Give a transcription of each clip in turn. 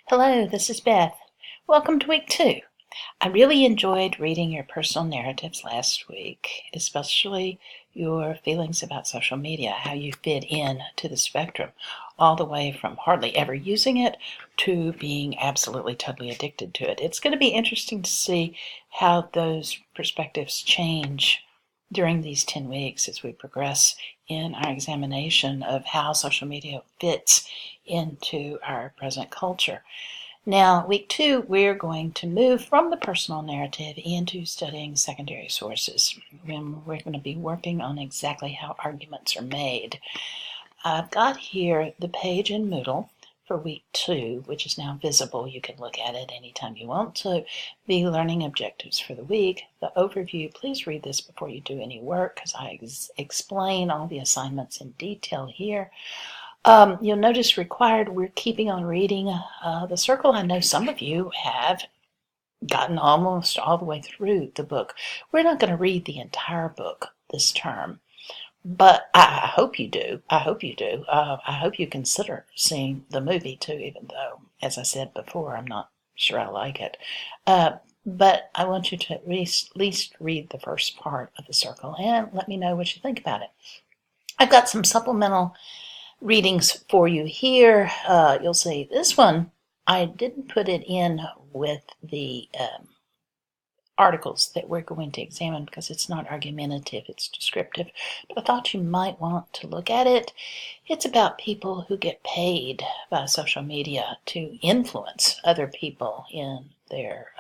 Hello, this is Beth. Welcome to week 2. I really enjoyed reading your personal narratives last week, especially your feelings about social media, how you fit in to the spectrum, all the way from hardly ever using it to being absolutely totally addicted to it. It's going to be interesting to see how those perspectives change during these 10 weeks as we progress in our examination of how social media fits into our present culture. Now, week 2, we're going to move from the personal narrative into studying secondary sources. And we're going to be working on exactly how arguments are made. I've got here the page in Moodle for week 2, which is now visible. You can look at it anytime you want to. The learning objectives for the week, the overview. Please read this before you do any work because I explain all the assignments in detail here. You'll notice required, we're keeping on reading The Circle. I know some of you have gotten almost all the way through the book. We're not going to read the entire book this term, but I hope you do. I hope you do. I hope you consider seeing the movie too, even though, as I said before, I'm not sure I like it. But I want you to at least read the first part of The Circle and let me know what you think about it. I've got some supplemental readings for you here. You'll see this one, I didn't put it in with the articles that we're going to examine because it's not argumentative, it's descriptive, but I thought you might want to look at it. It's about people who get paid by social media to influence other people in their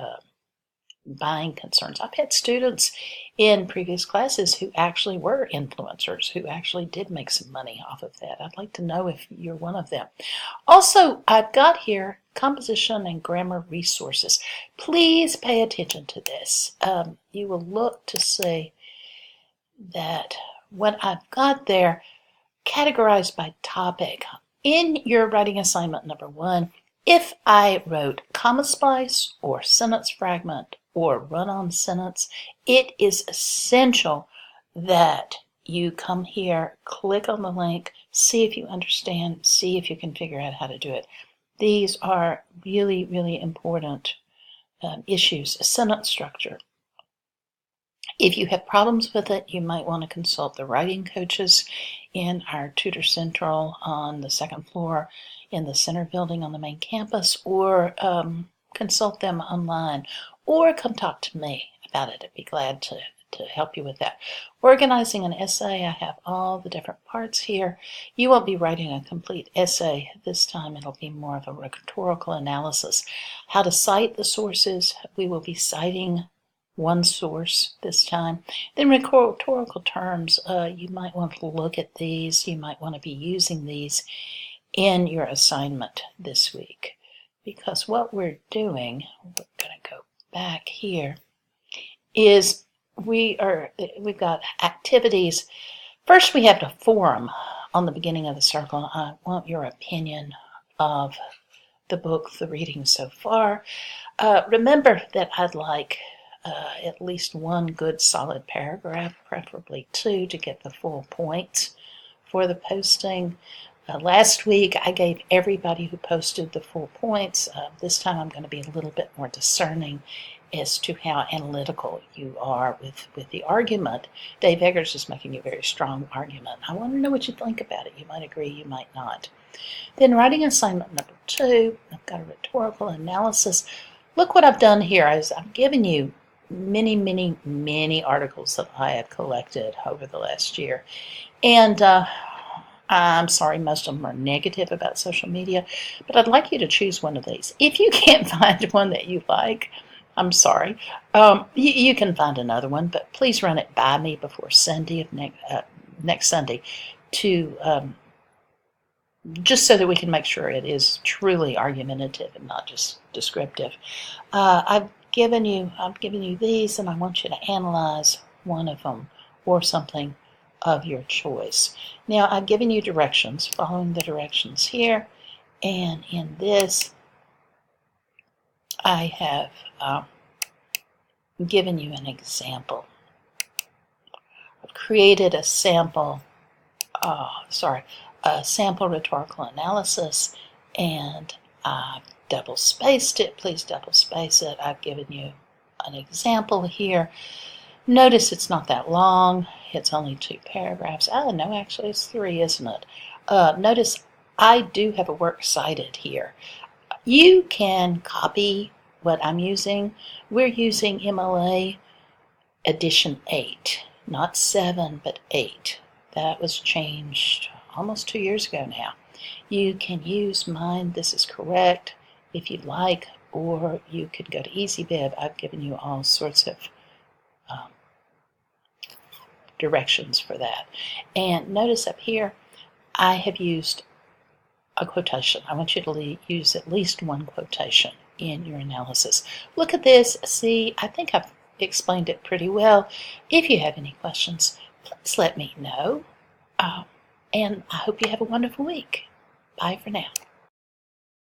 buying concerns. I've had students in previous classes who actually were influencers, who actually did make some money off of that. I'd like to know if you're one of them. Also, I've got here composition and grammar resources. Please pay attention to this. You will look to see that what I've got there categorized by topic. In your writing assignment number 1, if I wrote comma splice or sentence fragment or run-on sentence, it is essential that you come here, click on the link, see if you understand, see if you can figure out how to do it. These are really, really important issues. Sentence structure. If you have problems with it, you might want to consult the writing coaches in our Tutor Central on the 2nd floor in the Center building on the main campus, or consult them online, or come talk to me about it. I'd be glad to help you with that. Organizing an essay, I have all the different parts here. You won't be writing a complete essay this time. It'll be more of a rhetorical analysis. How to cite the sources. We will be citing one source this time. Then rhetorical terms, you might want to look at these. You might want to be using these in your assignment this week. Because what we're doing, we're going to go back here, is we've got activities. First, we have the forum on the beginning of the circle. I want your opinion of the book, the reading so far. Remember that I'd like at least one good solid paragraph, preferably 2, to get the full points for the posting. Last week, I gave everybody who posted the full points. This time, I'm going to be a little bit more discerning as to how analytical you are with the argument. Dave Eggers is making a very strong argument. I want to know what you think about it. You might agree, you might not. Then writing assignment number 2, I've got a rhetorical analysis. Look what I've done here. I've given you many, many, many articles that I have collected over the last year. And I'm sorry, most of them are negative about social media, but I'd like you to choose one of these. If you can't find one that you like, I'm sorry. You can find another one, but please run it by me before Sunday of next Sunday, to just so that we can make sure it is truly argumentative and not just descriptive. I've given you these, and I want you to analyze one of them or something of your choice. Now, I've given you directions, following the directions here, and in this, I have given you an example. I've created a sample rhetorical analysis, and I've double spaced it, please double space it. I've given you an example here. Notice it's not that long. It's only 2 paragraphs. Oh, no, actually it's 3, isn't it? Notice I do have a works cited here. You can copy what I'm using. We're using MLA edition 8, not 7, but 8. That was changed almost 2 years ago now. You can use mine. This is correct if you'd like, or you could go to EasyBib. I've given you all sorts of directions for that. And notice up here, I have used a quotation. I want you to use at least one quotation in your analysis. Look at this. See, I think I've explained it pretty well. If you have any questions, please let me know. And I hope you have a wonderful week. Bye for now.